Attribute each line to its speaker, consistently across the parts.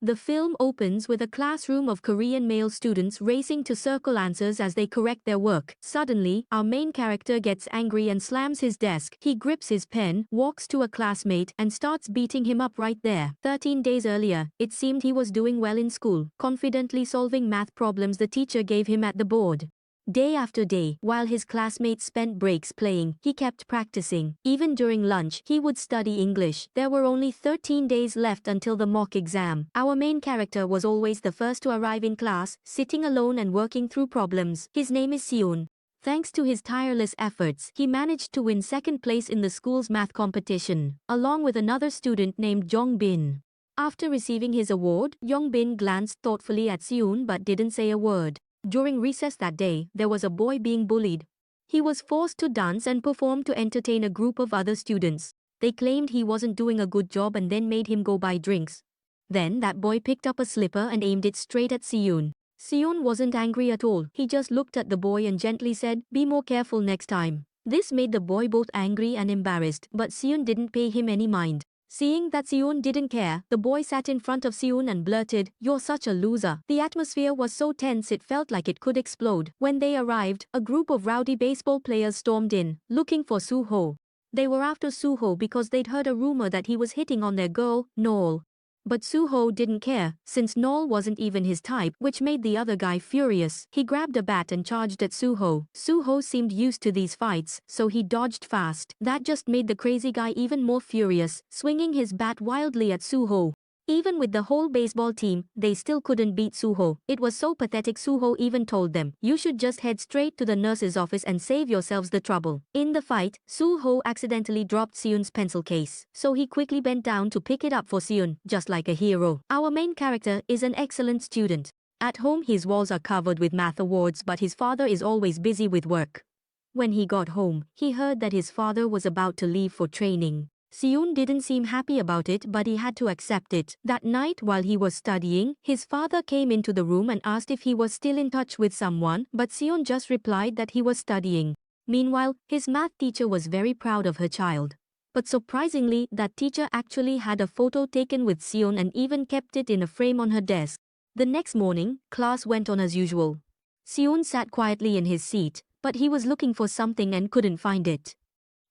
Speaker 1: The film opens with a classroom of Korean male students racing to circle answers as they correct their work. Suddenly, our main character gets angry and slams his desk. He grips his pen, walks to a classmate, and starts beating him up right there. 13 days earlier, it seemed he was doing well in school, confidently solving math problems the teacher gave him at the board. Day after day, while his classmates spent breaks playing, he kept practicing. Even during lunch, he would study English. There were only 13 days left until the mock exam. Our main character was always the first to arrive in class, sitting alone and working through problems. His name is Ss1. Thanks to his tireless efforts, he managed to win second place in the school's math competition, along with another student named Bin. After receiving his award, Bin glanced thoughtfully at Ss1 but didn't say a word. During recess that day, there was a boy being bullied. He was forced to dance and perform to entertain a group of other students. They claimed he wasn't doing a good job and then made him go buy drinks. Then that boy picked up a slipper and aimed it straight at Ss1. Ss1 wasn't angry at all. He just looked at the boy and gently said, "Be more careful next time." This made the boy both angry and embarrassed, but Ss1 didn't pay him any mind. Seeing that Ss1 didn't care, the boy sat in front of Ss1 and blurted, "You're such a loser." The atmosphere was so tense it felt like it could explode. When they arrived, a group of rowdy baseball players stormed in, looking for Suho. They were after Suho because they'd heard a rumor that he was hitting on their girl, Noel. But Suho didn't care, since Noel wasn't even his type, which made the other guy furious. He grabbed a bat and charged at Suho. Suho seemed used to these fights, so he dodged fast. That just made the crazy guy even more furious, swinging his bat wildly at Suho. Even with the whole baseball team, they still couldn't beat Suho. It was so pathetic Suho even told them, "You should just head straight to the nurse's office and save yourselves the trouble." In the fight, Suho accidentally dropped Ss1's pencil case, so he quickly bent down to pick it up for Ss1, just like a hero. Our main character is an excellent student. At home his walls are covered with math awards, but his father is always busy with work. When he got home, he heard that his father was about to leave for training. Ss1 didn't seem happy about it, but he had to accept it. That night while he was studying, his father came into the room and asked if he was still in touch with someone, but Ss1 just replied that he was studying. Meanwhile, his math teacher was very proud of her child. But surprisingly, that teacher actually had a photo taken with Ss1 and even kept it in a frame on her desk. The next morning, class went on as usual. Ss1 sat quietly in his seat, but he was looking for something and couldn't find it.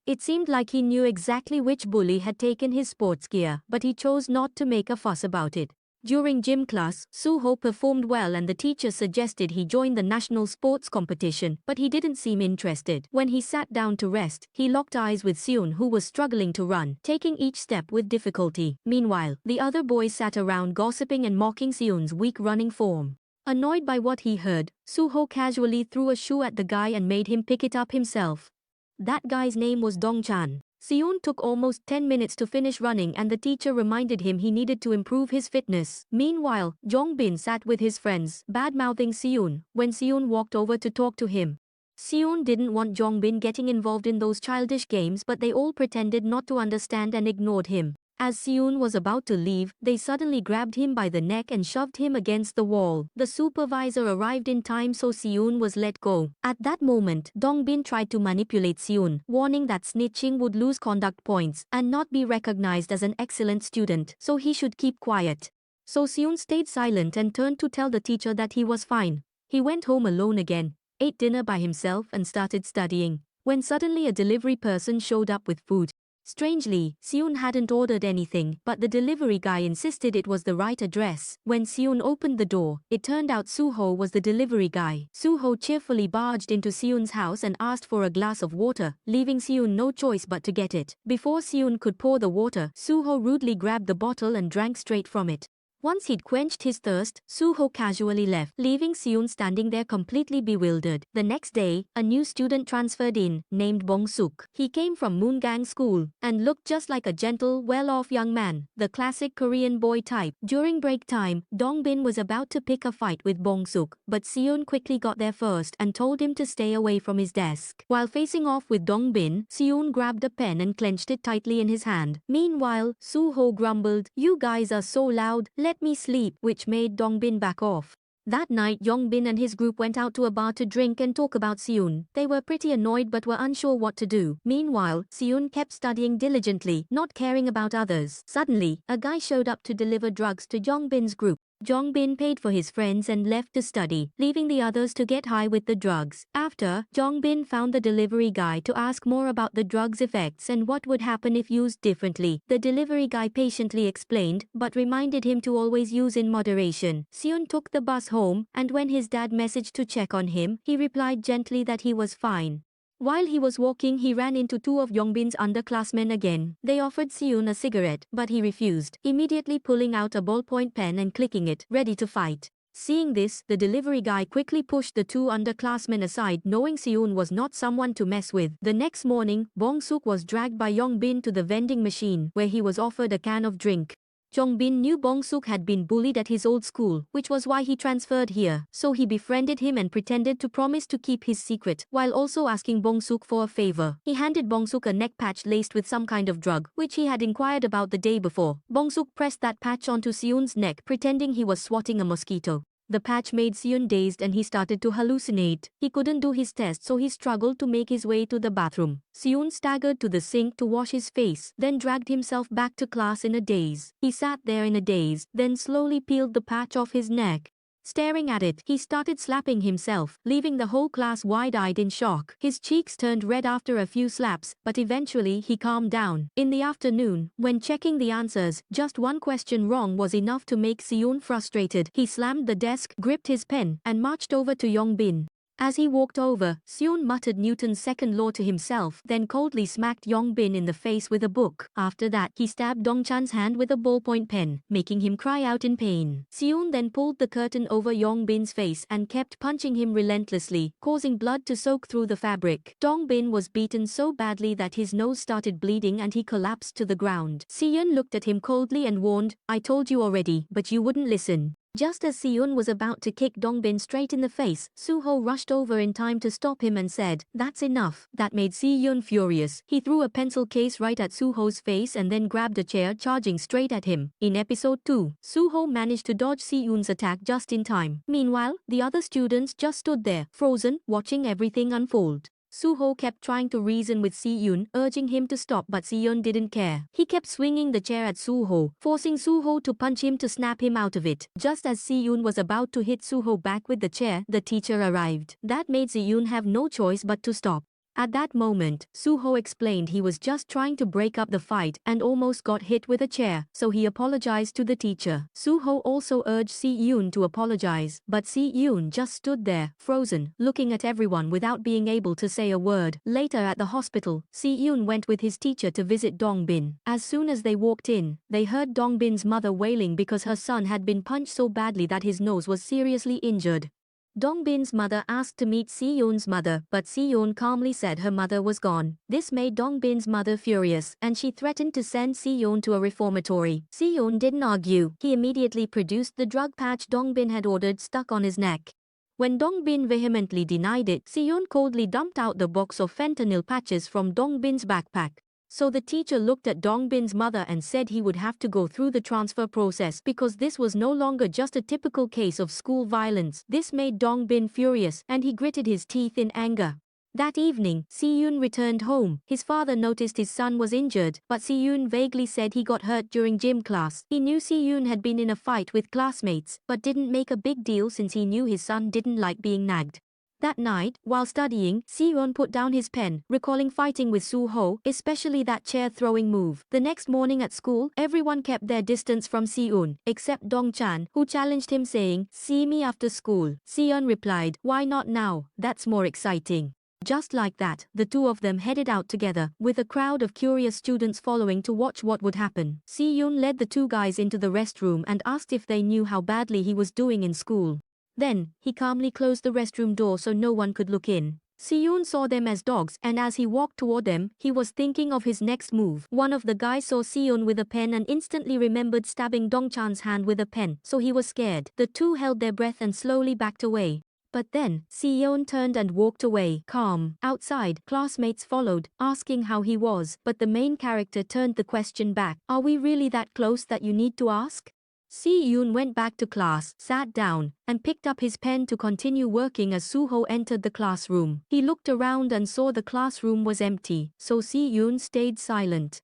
Speaker 1: It seemed like he knew exactly which bully had taken his sports gear, but he chose not to make a fuss about it. During gym class, Suho performed well and the teacher suggested he join the national sports competition, but he didn't seem interested. When he sat down to rest, he locked eyes with Ss1, who was struggling to run, taking each step with difficulty. Meanwhile, the other boys sat around gossiping and mocking Ss1's weak running form. Annoyed by what he heard, Suho casually threw a shoe at the guy and made him pick it up himself. That guy's name was Dongchan. Ss1 took almost 10 minutes to finish running and the teacher reminded him he needed to improve his fitness. Meanwhile, Bin sat with his friends, bad-mouthing Ss1, when Ss1 walked over to talk to him. Ss1 didn't want Bin getting involved in those childish games, but they all pretended not to understand and ignored him. As Ss1 was about to leave, they suddenly grabbed him by the neck and shoved him against the wall. The supervisor arrived in time, so Ss1 was let go. At that moment, Bin tried to manipulate Ss1, warning that snitching would lose conduct points and not be recognized as an excellent student, so he should keep quiet. So Ss1 stayed silent and turned to tell the teacher that he was fine. He went home alone again, ate dinner by himself and started studying, when suddenly a delivery person showed up with food. Strangely, Ss1 hadn't ordered anything, but the delivery guy insisted it was the right address. When Ss1 opened the door, it turned out Suho was the delivery guy. Suho cheerfully barged into Ss1's house and asked for a glass of water, leaving Ss1 no choice but to get it. Before Ss1 could pour the water, Suho rudely grabbed the bottle and drank straight from it. Once he'd quenched his thirst, Suho casually left, leaving Ss1 standing there completely bewildered. The next day, a new student transferred in, named Bong-suk. He came from Moongang School, and looked just like a gentle, well-off young man, the classic Korean boy type. During break time, Bin was about to pick a fight with Bong-suk, but Ss1 quickly got there first and told him to stay away from his desk. While facing off with Bin, Ss1 grabbed a pen and clenched it tightly in his hand. Meanwhile, Suho grumbled, "You guys are so loud, let me sleep," which made Bin back off. That night Yongbin and his group went out to a bar to drink and talk about Seun. They were pretty annoyed but were unsure what to do. Meanwhile, Seun kept studying diligently, not caring about others. Suddenly, a guy showed up to deliver drugs to Yongbin's group. Jongbin paid for his friends and left to study, leaving the others to get high with the drugs. After, Jongbin found the delivery guy to ask more about the drug's effects and what would happen if used differently. The delivery guy patiently explained, but reminded him to always use in moderation. Seun took the bus home, and when his dad messaged to check on him, he replied gently that he was fine. While he was walking, he ran into two of Yongbin's underclassmen again. They offered Seun a cigarette, but he refused, immediately pulling out a ballpoint pen and clicking it, ready to fight. Seeing this, the delivery guy quickly pushed the two underclassmen aside, knowing Seun was not someone to mess with. The next morning, Bong-suk was dragged by Yongbin to the vending machine, where he was offered a can of drink. Jongbin knew Bong-suk had been bullied at his old school, which was why he transferred here, so he befriended him and pretended to promise to keep his secret, while also asking Bong-suk for a favor. He handed Bong-suk a neck patch laced with some kind of drug, which he had inquired about the day before. Bong-suk pressed that patch onto Seun's neck, pretending he was swatting a mosquito. The patch made Seun dazed and he started to hallucinate. He couldn't do his test, so he struggled to make his way to the bathroom. Seun staggered to the sink to wash his face, then dragged himself back to class in a daze. He sat there in a daze, then slowly peeled the patch off his neck. Staring at it, he started slapping himself, leaving the whole class wide-eyed in shock. His cheeks turned red after a few slaps, but eventually he calmed down. In the afternoon, when checking the answers, just one question wrong was enough to make Seun frustrated. He slammed the desk, gripped his pen, and marched over to Yongbin. As he walked over, Seun muttered Newton's second law to himself, then coldly smacked Yongbin in the face with a book. After that, he stabbed Dongchan's hand with a ballpoint pen, making him cry out in pain. Seun then pulled the curtain over Yongbin's face and kept punching him relentlessly, causing blood to soak through the fabric. Dongbin was beaten so badly that his nose started bleeding and he collapsed to the ground. Seun looked at him coldly and warned, "I told you already, but you wouldn't listen." Just as Seun was about to kick Dongbin straight in the face, Suho rushed over in time to stop him and said, "That's enough." That made Seun furious. He threw a pencil case right at Suho's face and then grabbed a chair, charging straight at him. In episode 2, Suho managed to dodge Seun's attack just in time. Meanwhile, the other students just stood there, frozen, watching everything unfold. Suho kept trying to reason with Seun, urging him to stop, but Seun didn't care. He kept swinging the chair at Suho, forcing Suho to punch him to snap him out of it. Just as Seun was about to hit Suho back with the chair, the teacher arrived. That made Seun have no choice but to stop. At that moment, Suho explained he was just trying to break up the fight and almost got hit with a chair, so he apologized to the teacher. Suho also urged Seun to apologize, but Seun just stood there, frozen, looking at everyone without being able to say a word. Later at the hospital, Seun went with his teacher to visit Dongbin. As soon as they walked in, they heard Dongbin's mother wailing because her son had been punched so badly that his nose was seriously injured. Dongbin's mother asked to meet Seun's mother, but Seun calmly said her mother was gone. This made Dongbin's mother furious, and she threatened to send Seun to a reformatory. Seun didn't argue. He immediately produced the drug patch Dongbin had ordered stuck on his neck. When Dongbin vehemently denied it, Seun coldly dumped out the box of fentanyl patches from Dongbin's backpack. So the teacher looked at Dongbin's mother and said he would have to go through the transfer process because this was no longer just a typical case of school violence. This made Dongbin furious and he gritted his teeth in anger. That evening, Seun returned home. His father noticed his son was injured, but Seun vaguely said he got hurt during gym class. He knew Seun had been in a fight with classmates, but didn't make a big deal since he knew his son didn't like being nagged. That night, while studying, Seun put down his pen, recalling fighting with Suho, especially that chair-throwing move. The next morning at school, everyone kept their distance from Seun, except Dongchan, who challenged him saying, "See me after school." Seun replied, "Why not now? That's more exciting." Just like that, the two of them headed out together, with a crowd of curious students following to watch what would happen. Seun led the two guys into the restroom and asked if they knew how badly he was doing in school. Then, he calmly closed the restroom door so no one could look in. Seun saw them as dogs, and as he walked toward them, he was thinking of his next move. One of the guys saw Seun with a pen and instantly remembered stabbing Dongchan's hand with a pen, so he was scared. The two held their breath and slowly backed away. But then, Seun turned and walked away, calm. Outside, classmates followed, asking how he was, but the main character turned the question back. "Are we really that close that you need to ask?" Si-yoon went back to class, sat down, and picked up his pen to continue working as Soo-ho entered the classroom. He looked around and saw the classroom was empty, so Si-yoon stayed silent.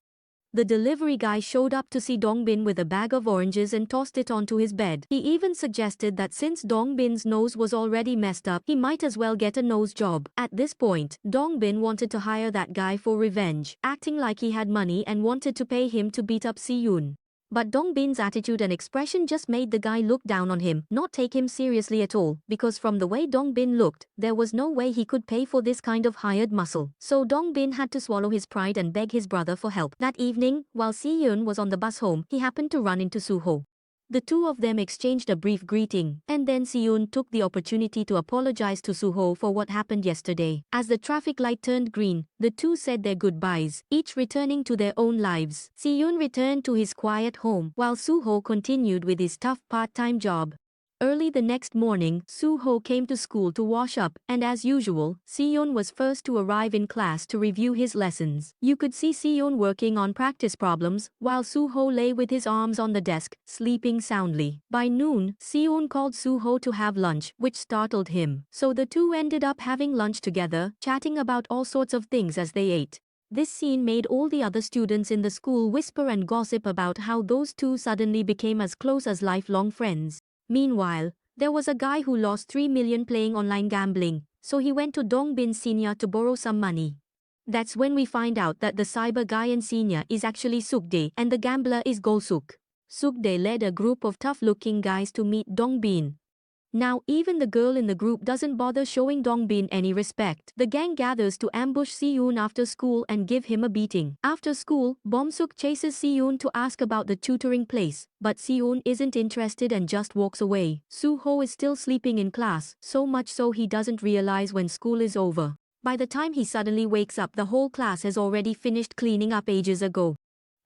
Speaker 1: The delivery guy showed up to see Dongbin with a bag of oranges and tossed it onto his bed. He even suggested that since Dongbin's nose was already messed up, he might as well get a nose job. At this point, Dongbin wanted to hire that guy for revenge, acting like he had money and wanted to pay him to beat up Si-yoon. But Dongbin's attitude and expression just made the guy look down on him, not take him seriously at all, because from the way Dongbin looked, there was no way he could pay for this kind of hired muscle. So Dongbin had to swallow his pride and beg his brother for help. That evening, while Si-yoon was on the bus home, he happened to run into Soo-ho. The two of them exchanged a brief greeting, and then Si-yoon took the opportunity to apologize to Soo-ho for what happened yesterday. As the traffic light turned green, the two said their goodbyes, each returning to their own lives. Si-yoon returned to his quiet home, while Soo-ho continued with his tough part-time job. Early the next morning, Soo-ho came to school to wash up, and as usual, Si-yoon was first to arrive in class to review his lessons. You could see Si-yoon working on practice problems, while Soo-ho lay with his arms on the desk, sleeping soundly. By noon, Si-yoon called Soo-ho to have lunch, which startled him. So the two ended up having lunch together, chatting about all sorts of things as they ate. This scene made all the other students in the school whisper and gossip about how those two suddenly became as close as lifelong friends. Meanwhile, there was a guy who lost 3 million playing online gambling, so he went to Dongbin Senior to borrow some money. That's when we find out that the cyber guy in Senior is actually Sukdae and the gambler is Golsuk. Sukdae led a group of tough-looking guys to meet Dongbin. Now even the girl in the group doesn't bother showing Dongbin any respect. The gang gathers to ambush Si-yoon after school and give him a beating. After school, Bomsuk chases Si-yoon to ask about the tutoring place, but Si-yoon isn't interested and just walks away. Soo-ho is still sleeping in class, so much so he doesn't realize when school is over. By the time he suddenly wakes up, the whole class has already finished cleaning up ages ago.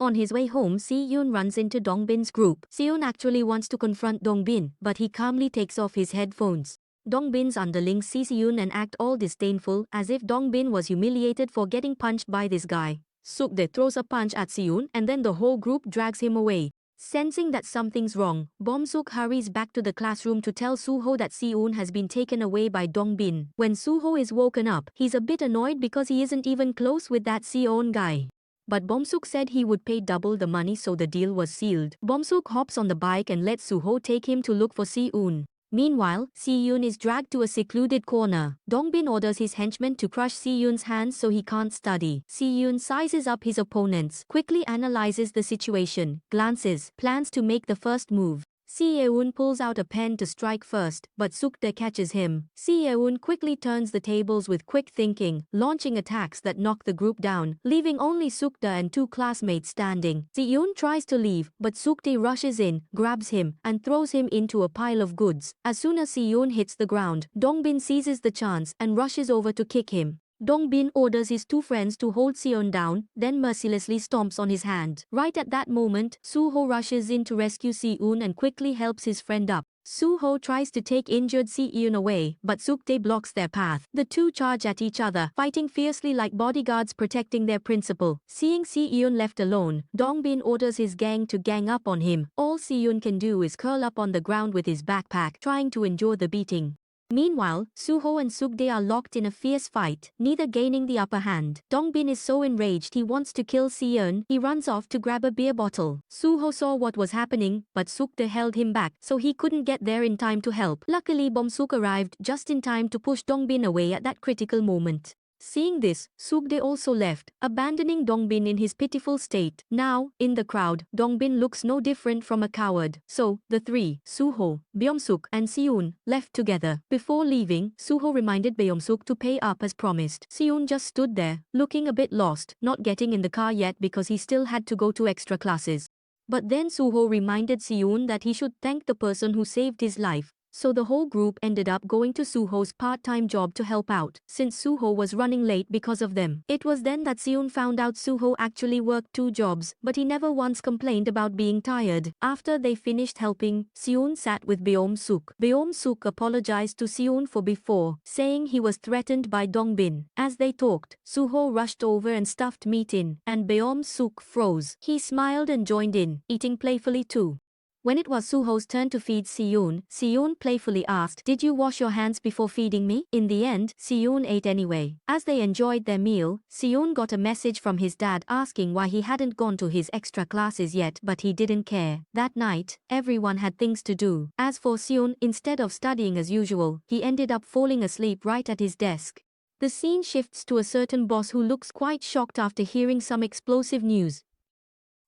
Speaker 1: On his way home, Si-yoon runs into Dongbin's group. Si-yoon actually wants to confront Dongbin, but he calmly takes off his headphones. Dongbin's underlings see Si-yoon and act all disdainful, as if Dongbin was humiliated for getting punched by this guy. Sukdae throws a punch at Si-yoon and then the whole group drags him away. Sensing that something's wrong, Bomsuk hurries back to the classroom to tell Soo-ho that Si-yoon has been taken away by Dongbin. When Soo-ho is woken up, he's a bit annoyed because he isn't even close with that Si-yoon guy. But Bomsuk said he would pay double the money, so the deal was sealed. Bomsuk hops on the bike and lets Soo-ho take him to look for Si-yoon. Meanwhile, Si-yoon is dragged to a secluded corner. Dongbin orders his henchmen to crush Si-yoon's hands so he can't study. Si-yoon sizes up his opponents, quickly analyzes the situation, glances, plans to make the first move. Si-yoon pulls out a pen to strike first, but Sukdae catches him. Si-yoon quickly turns the tables with quick thinking, launching attacks that knock the group down, leaving only Sukdae and two classmates standing. Si-yoon tries to leave, but Sukdae rushes in, grabs him, and throws him into a pile of goods. As soon as Si-yoon hits the ground, Dongbin seizes the chance and rushes over to kick him. Dongbin orders his two friends to hold Si-yoon down, then mercilessly stomps on his hand. Right at that moment, Soo-ho rushes in to rescue Si-yoon and quickly helps his friend up. Soo-ho tries to take injured Si-yoon away, but Sukdae blocks their path. The two charge at each other, fighting fiercely like bodyguards protecting their principal. Seeing Si-yoon left alone, Dongbin orders his gang to gang up on him. All Si-yoon can do is curl up on the ground with his backpack, trying to endure the beating. Meanwhile, Soo-ho and Sukdae are locked in a fierce fight, neither gaining the upper hand. Dongbin is so enraged he wants to kill Si-yoon. He runs off to grab a beer bottle. Soo-ho saw what was happening, but Sukdae held him back, so he couldn't get there in time to help. Luckily, Bomsuk arrived just in time to push Dongbin away at that critical moment. Seeing this, Sukdae also left, abandoning Dongbin in his pitiful state. Now, in the crowd, Dongbin looks no different from a coward. So, the three, Soo-ho, Byung-suk, and Si-yoon, left together. Before leaving, Soo-ho reminded Byung-suk to pay up as promised. Si-yoon just stood there, looking a bit lost, not getting in the car yet because he still had to go to extra classes. But then Soo-ho reminded Si-yoon that he should thank the person who saved his life. So the whole group ended up going to Soo-ho's part-time job to help out, since Soo-ho was running late because of them. It was then that Si-yoon found out Soo-ho actually worked 2 jobs, but he never once complained about being tired. After they finished helping, Si-yoon sat with Beom-suk. Beom-suk apologized to Si-yoon for before, saying he was threatened by Dongbin. As they talked, Soo-ho rushed over and stuffed meat in, and Beom-suk froze. He smiled and joined in, eating playfully too. When it was Suho's turn to feed Siyun playfully asked, "Did you wash your hands before feeding me?" In the end, Siyun ate anyway. As they enjoyed their meal, Siyun got a message from his dad asking why he hadn't gone to his extra classes yet, but he didn't care. That night, everyone had things to do. As for Siyun, instead of studying as usual, he ended up falling asleep right at his desk. The scene shifts to a certain boss who looks quite shocked after hearing some explosive news.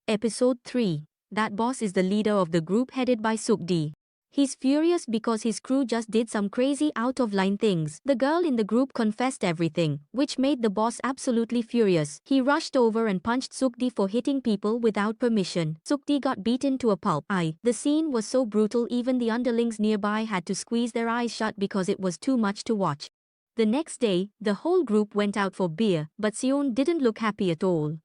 Speaker 1: Episode 3. That boss is the leader of the group headed by Sukdi. He's furious because his crew just did some crazy out-of-line things. The girl in the group confessed everything, which made the boss absolutely furious. He rushed over and punched Sukdi for hitting people without permission. Sukdi got beaten to a pulp. The scene was so brutal even the underlings nearby had to squeeze their eyes shut because it was too much to watch. The next day, the whole group went out for beer, but Siyun didn't look happy at all.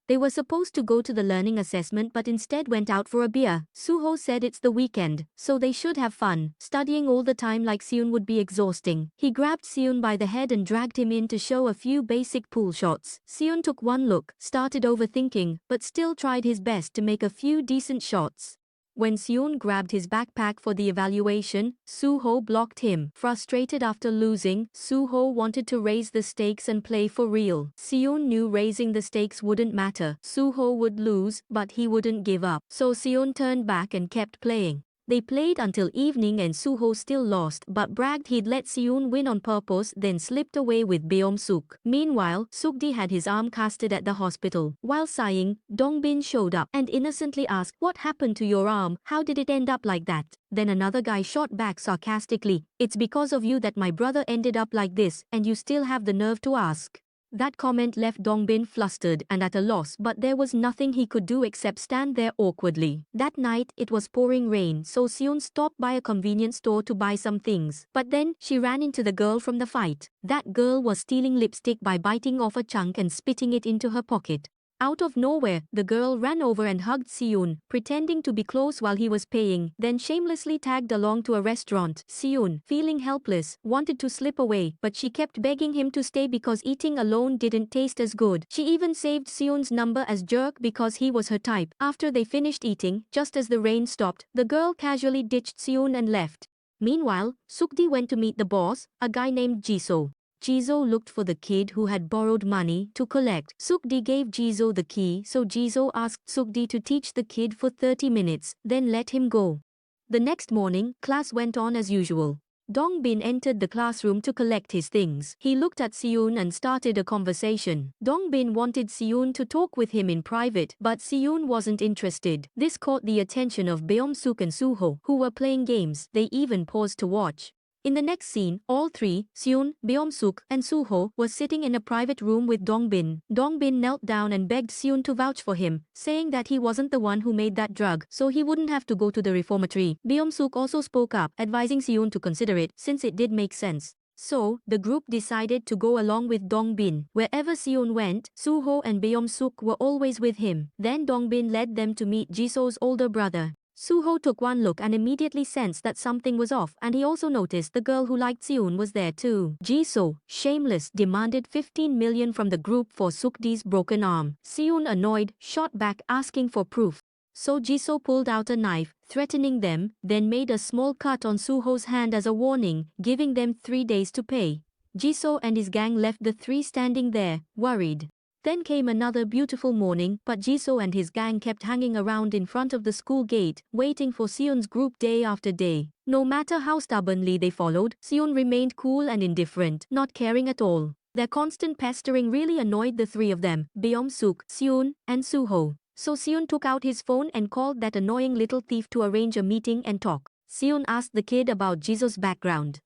Speaker 1: They were supposed to go to the learning assessment but instead went out for a beer. Suho said it's the weekend, so they should have fun. Studying all the time like Siyun would be exhausting. He grabbed Siyun by the head and dragged him in to show a few basic pool shots. Siyun took one look, started overthinking, but still tried his best to make a few decent shots. When Siyun grabbed his backpack for the evaluation, Suho blocked him. Frustrated after losing, Suho wanted to raise the stakes and play for real. Siyun knew raising the stakes wouldn't matter. Suho would lose, but he wouldn't give up. So Siyun turned back and kept playing. They played until evening and Suho still lost but bragged he'd let Siyun win on purpose, then slipped away with Beom-suk. Meanwhile, Sukdi had his arm casted at the hospital. While sighing, Dongbin showed up and innocently asked, "What happened to your arm? How did it end up like that?" Then another guy shot back sarcastically, "It's because of you that my brother ended up like this, and you still have the nerve to ask." That comment left Dongbin flustered and at a loss, but there was nothing he could do except stand there awkwardly. That night, it was pouring rain, so Siyun stopped by a convenience store to buy some things. But then, she ran into the girl from the fight. That girl was stealing lipstick by biting off a chunk and spitting it into her pocket. Out of nowhere, the girl ran over and hugged Siyun, pretending to be close while he was paying, then shamelessly tagged along to a restaurant. Siyun, feeling helpless, wanted to slip away, but she kept begging him to stay because eating alone didn't taste as good. She even saved Siyun's number as jerk because he was her type. After they finished eating, just as the rain stopped, the girl casually ditched Siyun and left. Meanwhile, Sukdi went to meet the boss, a guy named Jisoo. Jisoo looked for the kid who had borrowed money to collect. Sukdi gave Jisoo the key, so Jisoo asked Sukdi to teach the kid for 30 minutes, then let him go. The next morning, class went on as usual. Dongbin entered the classroom to collect his things. He looked at Siyun and started a conversation. Dongbin wanted Siyun to talk with him in private, but Siyun wasn't interested. This caught the attention of Beom-suk and Suho, who were playing games. They even paused to watch. In the next scene, all three, Siyun, Beom-suk, and Suho, were sitting in a private room with Dongbin. Dongbin knelt down and begged Siyun to vouch for him, saying that he wasn't the one who made that drug, so he wouldn't have to go to the reformatory. Beom-suk also spoke up, advising Siyun to consider it, since it did make sense. So, the group decided to go along with Dongbin. Wherever Siyun went, Suho and Beom-suk were always with him. Then Dongbin led them to meet Jisoo's older brother. Suho took one look and immediately sensed that something was off, and he also noticed the girl who liked Siyun was there too. Jisoo, shameless, demanded 15 million from the group for Sukdi's broken arm. Siyun, annoyed, shot back asking for proof. So Jisoo pulled out a knife, threatening them, then made a small cut on Suho's hand as a warning, giving them 3 days to pay. Jisoo and his gang left the three standing there, worried. Then came another beautiful morning, but Jisoo and his gang kept hanging around in front of the school gate, waiting for Siyun's group day after day. No matter how stubbornly they followed, Siyun remained cool and indifferent, not caring at all. Their constant pestering really annoyed the three of them, Beom-suk, Siyun, and Suho. So Siyun took out his phone and called that annoying little thief to arrange a meeting and talk. Siyun asked the kid about Jisoo's background.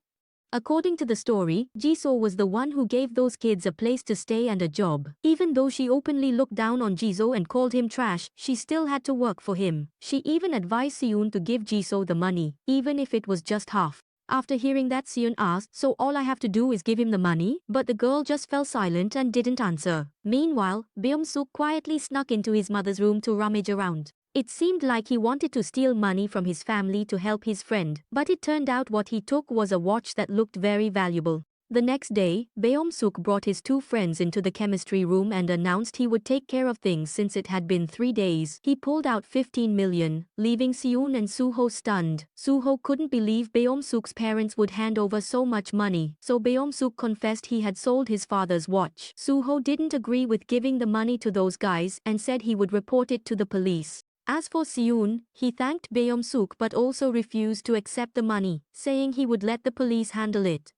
Speaker 1: According to the story, Jisoo was the one who gave those kids a place to stay and a job. Even though she openly looked down on Jisoo and called him trash, she still had to work for him. She even advised Siyun to give Jisoo the money, even if it was just half. After hearing that, Siyun asked, "So all I have to do is give him the money?" But the girl just fell silent and didn't answer. Meanwhile, Beom-suk quietly snuck into his mother's room to rummage around. It seemed like he wanted to steal money from his family to help his friend, but it turned out what he took was a watch that looked very valuable. The next day, Beom-suk brought his two friends into the chemistry room and announced he would take care of things since it had been 3 days. He pulled out 15 million, leaving Seun and Suho stunned. Suho couldn't believe Beom-suk's parents would hand over so much money, so Beom-suk confessed he had sold his father's watch. Suho didn't agree with giving the money to those guys and said he would report it to the police. As for Seun, he thanked Beom-suk but also refused to accept the money, saying he would let the police handle it.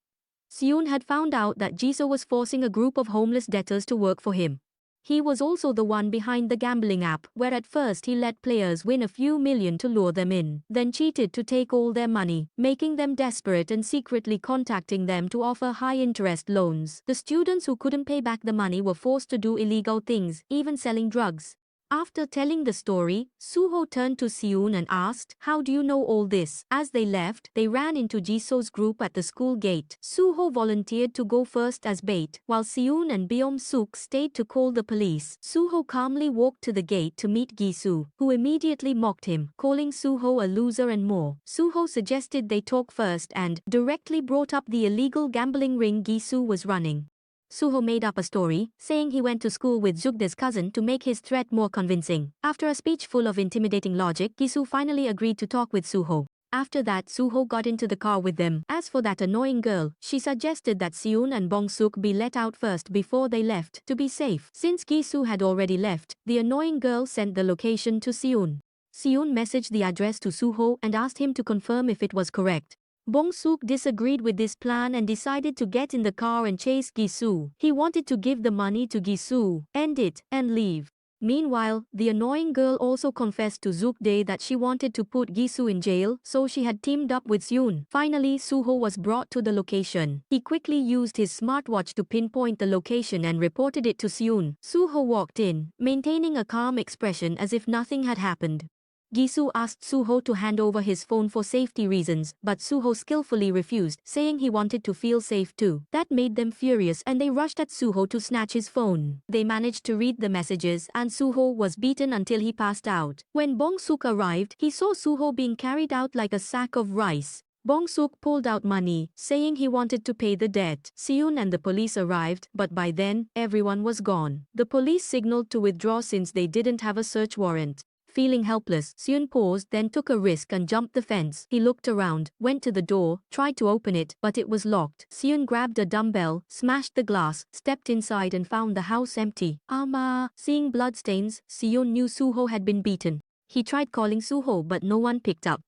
Speaker 1: Seun had found out that Jisoo was forcing a group of homeless debtors to work for him. He was also the one behind the gambling app, where at first he let players win a few million to lure them in, then cheated to take all their money, making them desperate and secretly contacting them to offer high-interest loans. The students who couldn't pay back the money were forced to do illegal things, even selling drugs. After telling the story, Suho turned to Seun and asked, "How do you know all this?" As they left, they ran into Jisoo's group at the school gate. Suho volunteered to go first as bait, while Seun and Beom-suk stayed to call the police. Suho calmly walked to the gate to meet Jisoo, who immediately mocked him, calling Suho a loser and more. Suho suggested they talk first and directly brought up the illegal gambling ring Jisoo was running. Suho made up a story, saying he went to school with Zugde's cousin to make his threat more convincing. After a speech full of intimidating logic, Jisoo finally agreed to talk with Suho. After that, Suho got into the car with them. As for that annoying girl, she suggested that Seun and Bong-suk be let out first before they left, to be safe. Since Jisoo had already left, the annoying girl sent the location to Seun. Seun messaged the address to Suho and asked him to confirm if it was correct. Bong-suk disagreed with this plan and decided to get in the car and chase Jisoo. He wanted to give the money to Jisoo, end it, and leave. Meanwhile, the annoying girl also confessed to Zugdae that she wanted to put Jisoo in jail, so she had teamed up with Seun. Finally, Suho was brought to the location. He quickly used his smartwatch to pinpoint the location and reported it to Seun. Suho walked in, maintaining a calm expression as if nothing had happened. Jisoo asked Suho to hand over his phone for safety reasons, but Suho skillfully refused, saying he wanted to feel safe too. That made them furious and they rushed at Suho to snatch his phone. They managed to read the messages and Suho was beaten until he passed out. When Bong-suk arrived, he saw Suho being carried out like a sack of rice. Bong-suk pulled out money, saying he wanted to pay the debt. Seun and the police arrived, but by then, everyone was gone. The police signaled to withdraw since they didn't have a search warrant. Feeling helpless, Seun paused, then took a risk and jumped the fence. He looked around, went to the door, tried to open it, but it was locked. Seun grabbed a dumbbell, smashed the glass, stepped inside and found the house empty. Seeing bloodstains, Seun knew Suho had been beaten. He tried calling Suho but no one picked up.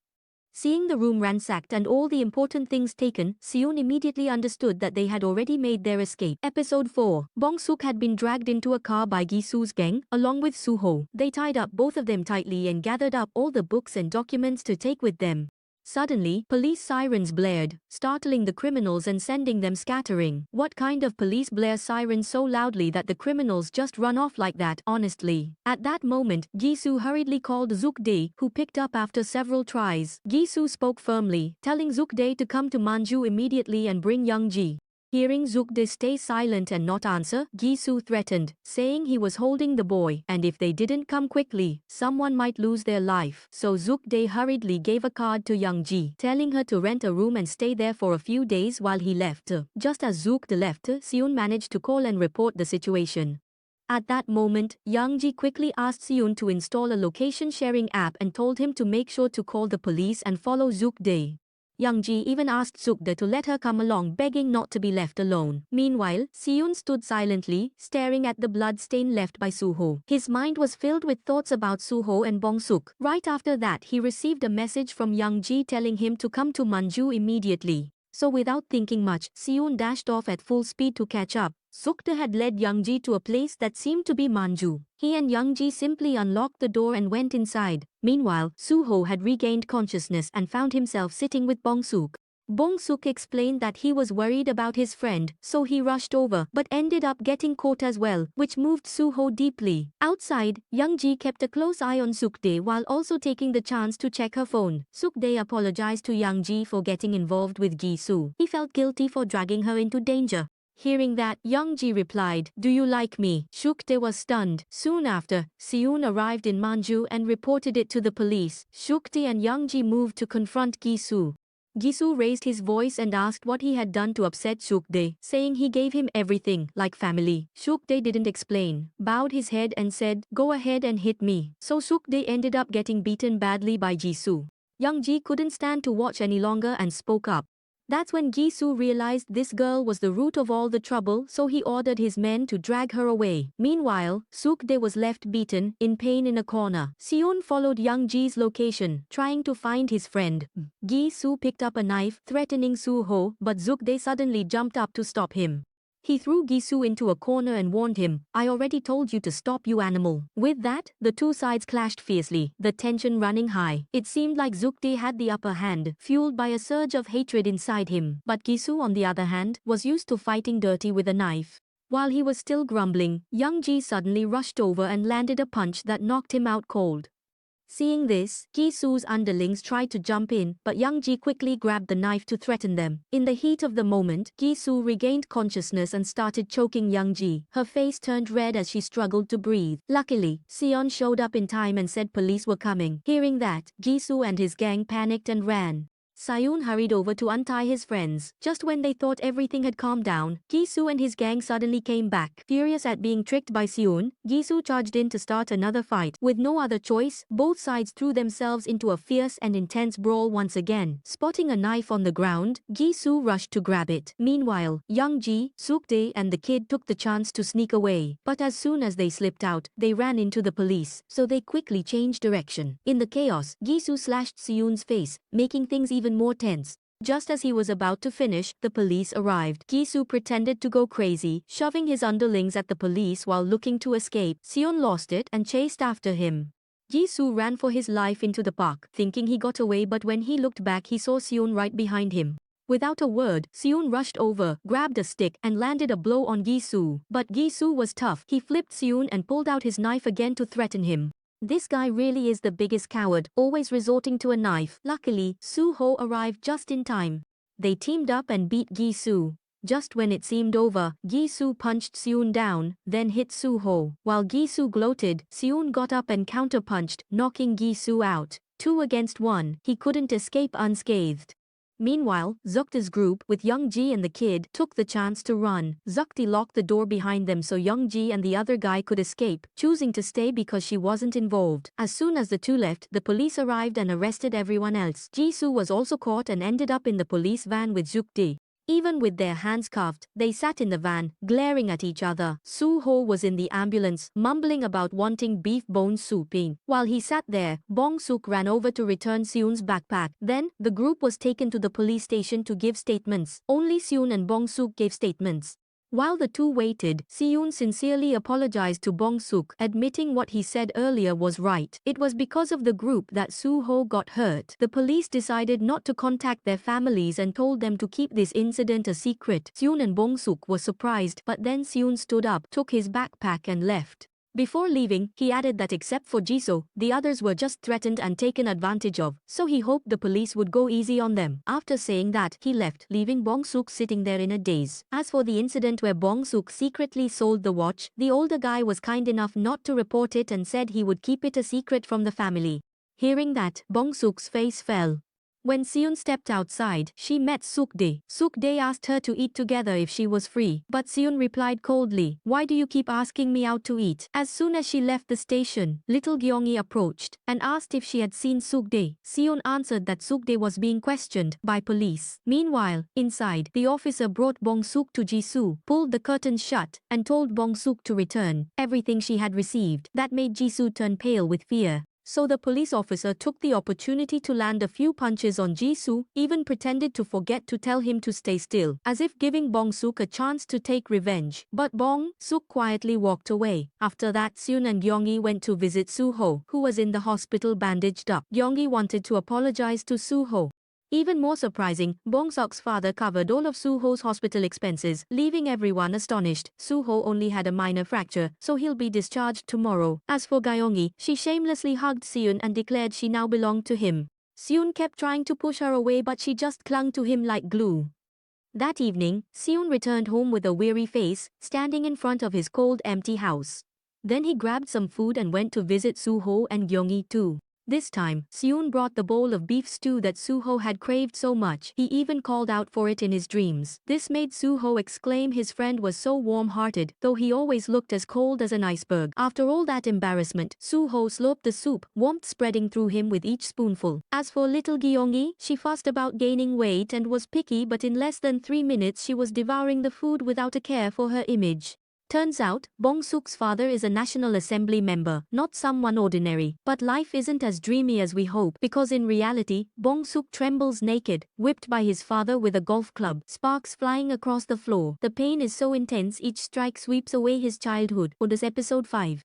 Speaker 1: Seeing the room ransacked and all the important things taken, Seun immediately understood that they had already made their escape. Episode 4. Bong-suk had been dragged into a car by Jisoo's gang, along with Suho. They tied up both of them tightly and gathered up all the books and documents to take with them. Suddenly, police sirens blared, startling the criminals and sending them scattering. What kind of police blare sirens so loudly that the criminals just run off like that, honestly? At that moment, Jisoo hurriedly called Zugdae, who picked up after several tries. Jisoo spoke firmly, telling Zugdae to come to Manju immediately and bring Youngji. Hearing Zugdae stay silent and not answer, Jisoo threatened, saying he was holding the boy, and if they didn't come quickly, someone might lose their life. So Zugdae hurriedly gave a card to Youngji, telling her to rent a room and stay there for a few days while he left. Just as Zugdae left, Seun managed to call and report the situation. At that moment, Youngji quickly asked Seun to install a location-sharing app and told him to make sure to call the police and follow Zugdae. Youngji even asked Zugdae to let her come along, begging not to be left alone. Meanwhile, Seun stood silently, staring at the blood stain left by Suho. His mind was filled with thoughts about Suho and Bong-suk. Right after that, he received a message from Youngji telling him to come to Manju immediately. So without thinking much, Seun dashed off at full speed to catch up. Zugdae had led Youngji to a place that seemed to be Manju. He and Youngji simply unlocked the door and went inside. Meanwhile, Suho had regained consciousness and found himself sitting with Bong-suk. Bong-suk explained that he was worried about his friend, so he rushed over, but ended up getting caught as well, which moved Suho deeply. Outside, Youngji kept a close eye on Zugdae while also taking the chance to check her phone. Zugdae apologized to Youngji for getting involved with Jisoo. He felt guilty for dragging her into danger. Hearing that, Youngji replied, "Do you like me?" Zugdae was stunned. Soon after, Seun arrived in Manju and reported it to the police. Zugdae and Youngji moved to confront Jisoo. Gisu raised his voice and asked what he had done to upset Sukde, saying he gave him everything, like family. Sukde didn't explain, bowed his head and said, "Go ahead and hit me." So Sukde ended up getting beaten badly by Gisu. Youngji couldn't stand to watch any longer and spoke up. That's when Gisu realized this girl was the root of all the trouble, so he ordered his men to drag her away. Meanwhile, Sukde was left beaten, in pain in a corner. Seon followed Youngji's location, trying to find his friend. Gisu picked up a knife, threatening Suho, but Sukde suddenly jumped up to stop him. He threw Gisu into a corner and warned him, "I already told you to stop, you animal." With that, the two sides clashed fiercely, the tension running high. It seemed like Sukde had the upper hand, fueled by a surge of hatred inside him. But Gisu, on the other hand, was used to fighting dirty with a knife. While he was still grumbling, Youngji suddenly rushed over and landed a punch that knocked him out cold. Seeing this, Gisu's underlings tried to jump in, but Youngji quickly grabbed the knife to threaten them. In the heat of the moment, Gisu regained consciousness and started choking Youngji. Her face turned red as she struggled to breathe. Luckily, Seon showed up in time and said police were coming. Hearing that, Gisu and his gang panicked and ran. Sayun hurried over to untie his friends. Just when they thought everything had calmed down, Gisu and his gang suddenly came back. Furious at being tricked by Seon, Gisu charged in to start another fight. With no other choice, both sides threw themselves into a fierce and intense brawl once again. Spotting a knife on the ground, Gisu rushed to grab it. Meanwhile, Youngji, Sukde and the kid took the chance to sneak away. But as soon as they slipped out, they ran into the police, so they quickly changed direction. In the chaos, Gisu slashed Seon's face, making things even more tense. Just as he was about to finish, the police arrived. Gisu pretended to go crazy, shoving his underlings at the police while looking to escape. Seon lost it and chased after him. Gisu ran for his life into the park, thinking he got away, but when he looked back he saw Seon right behind him. Without a word, Seon rushed over, grabbed a stick and landed a blow on Gisu. But Gisu was tough. He flipped Seon and pulled out his knife again to threaten him. This guy really is the biggest coward, always resorting to a knife. Luckily, Suho arrived just in time. They teamed up and beat Gisu. Just when it seemed over, Gisu punched Seon down, then hit Suho. While Gisu gloated, Seon got up and counterpunched, knocking Gisu out. 2 against 1, he couldn't escape unscathed. Meanwhile, Zukte's group, with Youngji and the kid, took the chance to run. Zukte locked the door behind them so Youngji and the other guy could escape, choosing to stay because she wasn't involved. As soon as the two left, the police arrived and arrested everyone else. Jisoo was also caught and ended up in the police van with Zukte. Even with their hands cuffed, they sat in the van, glaring at each other. Suho was in the ambulance, mumbling about wanting beef bone soup. While he sat there, Bong-suk ran over to return Seon's backpack. Then, the group was taken to the police station to give statements. Only Seon and Bong-suk gave statements. While the two waited, Seon sincerely apologized to Bong-suk, admitting what he said earlier was right. It was because of the group that Suho got hurt. The police decided not to contact their families and told them to keep this incident a secret. Seon and Bong-suk were surprised, but then Seon stood up, took his backpack and left. Before leaving, he added that except for Jisoo, the others were just threatened and taken advantage of, so he hoped the police would go easy on them. After saying that, he left, leaving Bong-suk sitting there in a daze. As for the incident where Bong-suk secretly sold the watch, the older guy was kind enough not to report it and said he would keep it a secret from the family. Hearing that, Bong-suk's face fell. When Seon stepped outside, she met Sukde. Sukde asked her to eat together if she was free, but Seon replied coldly, "Why do you keep asking me out to eat?" As soon as she left the station, little Gyeongi approached and asked if she had seen Sukde. Seon answered that Sukde was being questioned by police. Meanwhile, inside, the officer brought Bong-suk to Jisoo, pulled the curtains shut, and told Bong-suk to return everything she had received. That made Jisoo turn pale with fear. So the police officer took the opportunity to land a few punches on Jisoo, even pretended to forget to tell him to stay still, as if giving Bong-suk a chance to take revenge. But Bong-suk quietly walked away. After that, Seon and Gyeongi went to visit Suho, who was in the hospital bandaged up. Gyeongi wanted to apologize to Suho. Even more surprising, Bong-suk's father covered all of Suho's hospital expenses, leaving everyone astonished. Suho only had a minor fracture, so he'll be discharged tomorrow. As for Gyeongi, she shamelessly hugged Seon and declared she now belonged to him. Seon kept trying to push her away, but she just clung to him like glue. That evening, Seon returned home with a weary face, standing in front of his cold, empty house. Then he grabbed some food and went to visit Suho and Gyeongi too. This time, Seun brought the bowl of beef stew that Suho had craved so much. He even called out for it in his dreams. This made Suho exclaim his friend was so warm-hearted, though he always looked as cold as an iceberg. After all that embarrassment, Suho slurped the soup, warmth spreading through him with each spoonful. As for little Gyeongi, she fussed about gaining weight and was picky, but in less than 3 minutes she was devouring the food without a care for her image. Turns out, Bong-suk's father is a National Assembly member, not someone ordinary. But life isn't as dreamy as we hope, because in reality, Bong-suk trembles naked, whipped by his father with a golf club, sparks flying across the floor. The pain is so intense each strike sweeps away his childhood. For this episode 5.